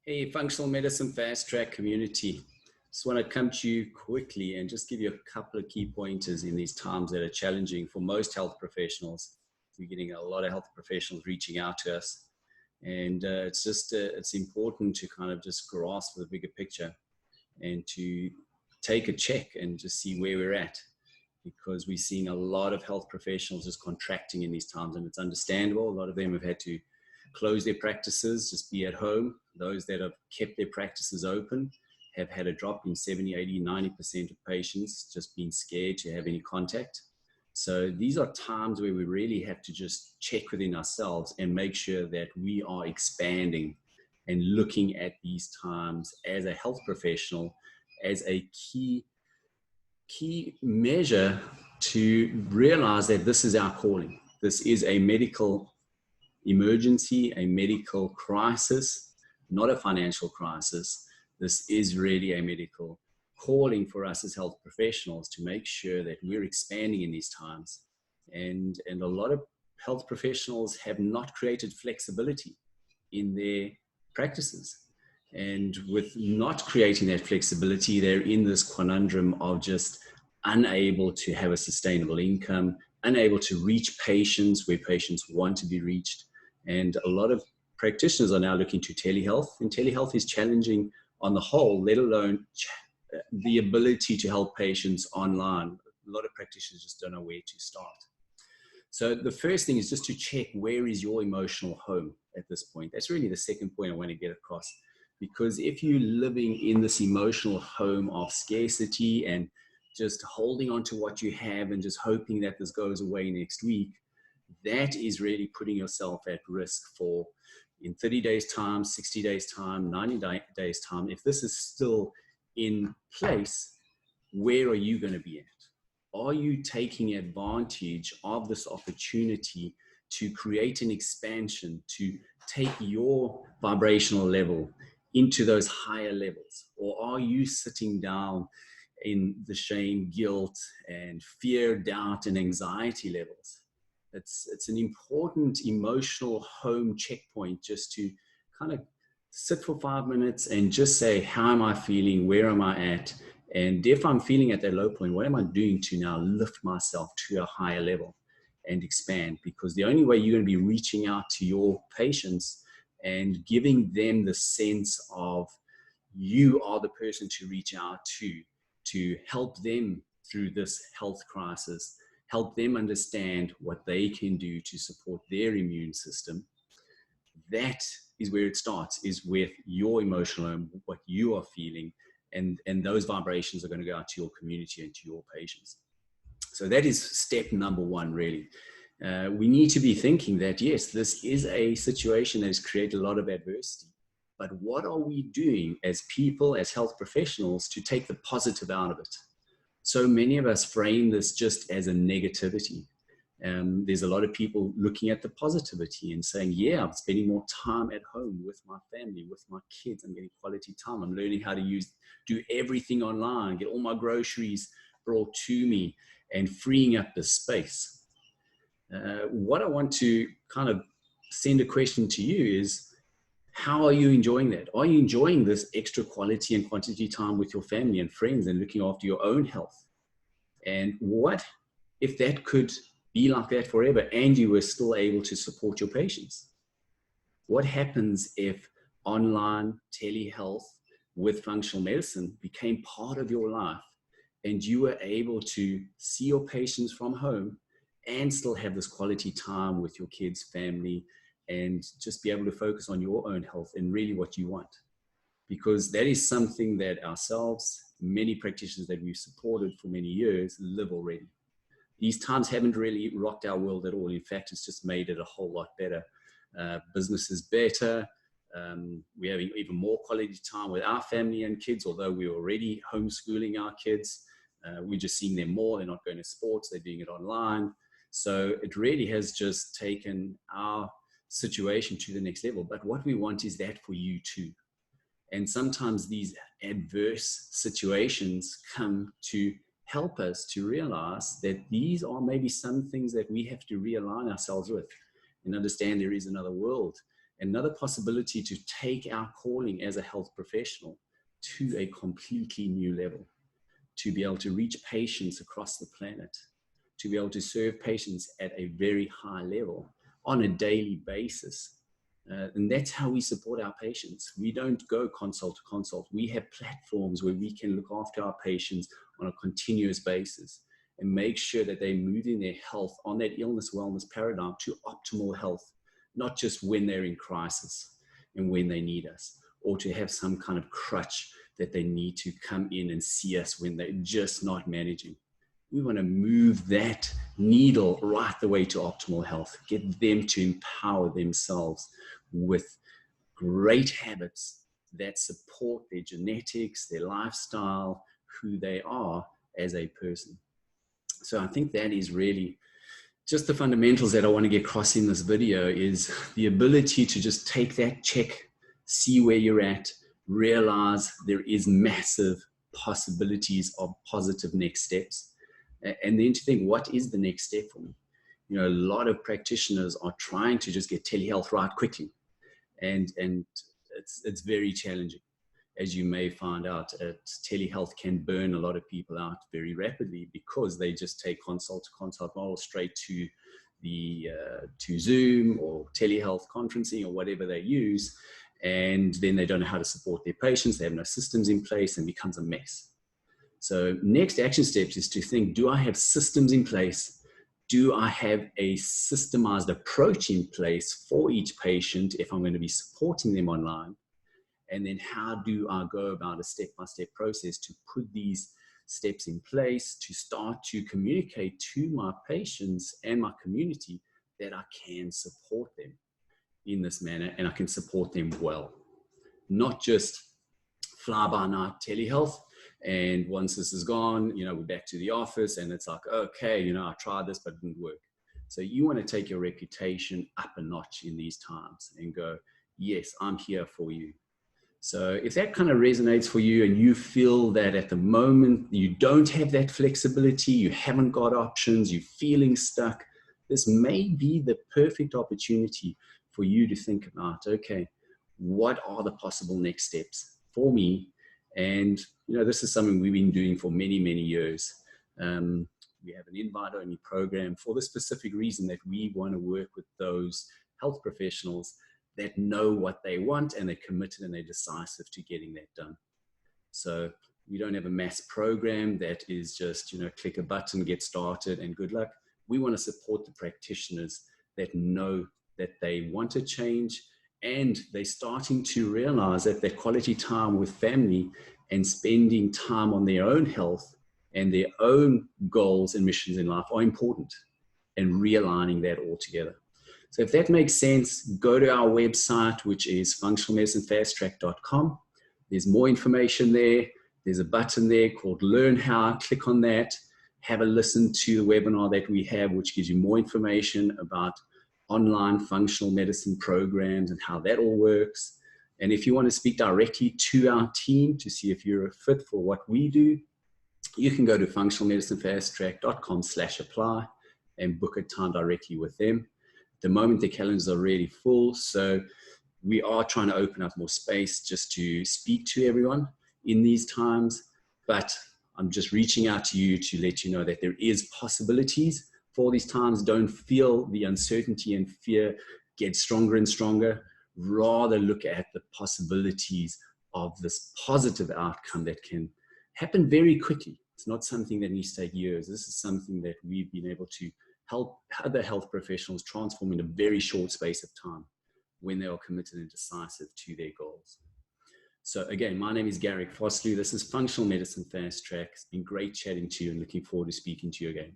Hey, functional medicine fast track community. Just want to come to you quickly and just give you a couple of key pointers in these times that are challenging for most health professionals. We're getting a lot of health professionals reaching out to us, and it's important to kind of just grasp the bigger picture and to take a check and just see where we're at, because we're seeing a lot of health professionals just contracting in these times, and it's understandable. A lot of them have had to close their practices, just be at home. Those that have kept their practices open have had a drop in 70, 80, 90% of patients just being scared to have any contact. So these are times where we really have to just check within ourselves and make sure that we are expanding and looking at these times as a health professional, as a key measure to realize that this is our calling. This is a medical emergency, a medical crisis, not a financial crisis. This is really a medical calling for us as health professionals to make sure that we're expanding in these times. And a lot of health professionals have not created flexibility in their practices. And with not creating that flexibility, they're in this conundrum of just unable to have a sustainable income, unable to reach patients where patients want to be reached. And a lot of practitioners are now looking to telehealth, and telehealth is challenging on the whole, let alone the ability to help patients online. A lot of practitioners just don't know where to start. So the first thing is just to check, where is your emotional home at this point? That's really the second point I want to get across. Because if you're living in this emotional home of scarcity and just holding on to what you have and just hoping that this goes away next week, that is really putting yourself at risk for, in 30 days time, 60 days time, 90 days time. If this is still in place, where are you going to be at? Are you taking advantage of this opportunity to create an expansion, to take your vibrational level into those higher levels? Or are you sitting down in the shame, guilt, and fear, doubt, and anxiety levels? It's an important emotional home checkpoint, just to kind of sit for 5 minutes and just say, how am I feeling? Where am I at? And if I'm feeling at that low point, what am I doing to now lift myself to a higher level and expand? Because the only way you're going to be reaching out to your patients and giving them the sense of you are the person to reach out to help them through this health crisis, help them understand what they can do to support their immune system. That is where it starts, is with your emotional home, what you are feeling, and those vibrations are going to go out to your community and to your patients. So that is step number one, really. We need to be thinking that, yes, this is a situation that has created a lot of adversity, but what are we doing as people, as health professionals, to take the positive out of it? So many of us frame this just as a negativity. There's a lot of people looking at the positivity and saying, yeah, I'm spending more time at home with my family, with my kids. I'm getting quality time. I'm learning how to do everything online, get all my groceries brought to me, and freeing up the space. What I want to kind of send a question to you is, how are you enjoying that? Are you enjoying this extra quality and quantity time with your family and friends and looking after your own health? And what if that could be like that forever and you were still able to support your patients? What happens if online telehealth with functional medicine became part of your life and you were able to see your patients from home and still have this quality time with your kids, family, and just be able to focus on your own health and really what you want? Because that is something that ourselves, many practitioners that we've supported for many years, live already. These times haven't really rocked our world at all. In fact, it's just made it a whole lot better. Business is better. We're having even more quality time with our family and kids, although we're already homeschooling our kids. We're just seeing them more. They're not going to sports. They're doing it online. So it really has just taken our situation to the next level. But what we want is that for you too. And sometimes these adverse situations come to help us to realize that these are maybe some things that we have to realign ourselves with and understand there is another world Another possibility to take our calling as a health professional to a completely new level, to be able to reach patients across the planet, to be able to serve patients at a very high level on a daily basis. And that's how we support our patients. We don't go consult to consult. We have platforms where we can look after our patients on a continuous basis and make sure that they're moving their health on that illness wellness paradigm to optimal health, not just when they're in crisis and when they need us, or to have some kind of crutch that they need to come in and see us when they're just not managing. We want to move that needle right the way to optimal health, get them to empower themselves with great habits that support their genetics, their lifestyle, who they are as a person. So I think that is really just the fundamentals that I want to get across in this video, is the ability to just take that check, see where you're at, realize there is massive possibilities of positive next steps, and then to think, what is the next step for me? You know, a lot of practitioners are trying to just get telehealth right quickly, and it's very challenging. As you may find out, telehealth can burn a lot of people out very rapidly, because they just take consult to consult model straight to the to Zoom or telehealth conferencing or whatever they use, and then they don't know how to support their patients. They have no systems in place, and it becomes a mess. So next action steps is to think, do I have systems in place? Do I have a systemized approach in place for each patient if I'm going to be supporting them online? And then how do I go about a step-by-step process to put these steps in place to start to communicate to my patients and my community that I can support them in this manner, and I can support them well. Not just fly-by-night telehealth, and once this is gone, you know, we're back to the office and it's like, okay, you know, I tried this, but it didn't work. So you want to take your reputation up a notch in these times and go, yes, I'm here for you. So if that kind of resonates for you, and you feel that at the moment you don't have that flexibility, you haven't got options, you're feeling stuck, this may be the perfect opportunity for you to think about, okay, what are the possible next steps for me? And, you know, this is something we've been doing for many, many years. We have an invite-only program for the specific reason that we want to work with those health professionals that know what they want, and they're committed and they're decisive to getting that done. So we don't have a mass program that is just, you know, click a button, get started, and good luck. We want to support the practitioners that know that they want to change, and they're starting to realize that their quality time with family and spending time on their own health and their own goals and missions in life are important, and realigning that all together. So if that makes sense, go to our website, which is functionalmedicinefasttrack.com. There's more information there. There's a button there called Learn How. Click on that. Have a listen to the webinar that we have, which gives you more information about online functional medicine programs and how that all works. And if you want to speak directly to our team to see if you're a fit for what we do, you can go to functionalmedicinefasttrack.com/apply and book a time directly with them. At the moment, the calendars are really full, so we are trying to open up more space just to speak to everyone in these times. But I'm just reaching out to you to let you know that there is possibilities for these times. Don't feel the uncertainty and fear get stronger and stronger. Rather look at the possibilities of this positive outcome that can happen very quickly. It's not something that needs to take years. This is something that we've been able to help other health professionals transform in a very short space of time when they are committed and decisive to their goals. So again, my name is Garrick Fosley. This is Functional Medicine Fast Track. It's been great chatting to you, and looking forward to speaking to you again.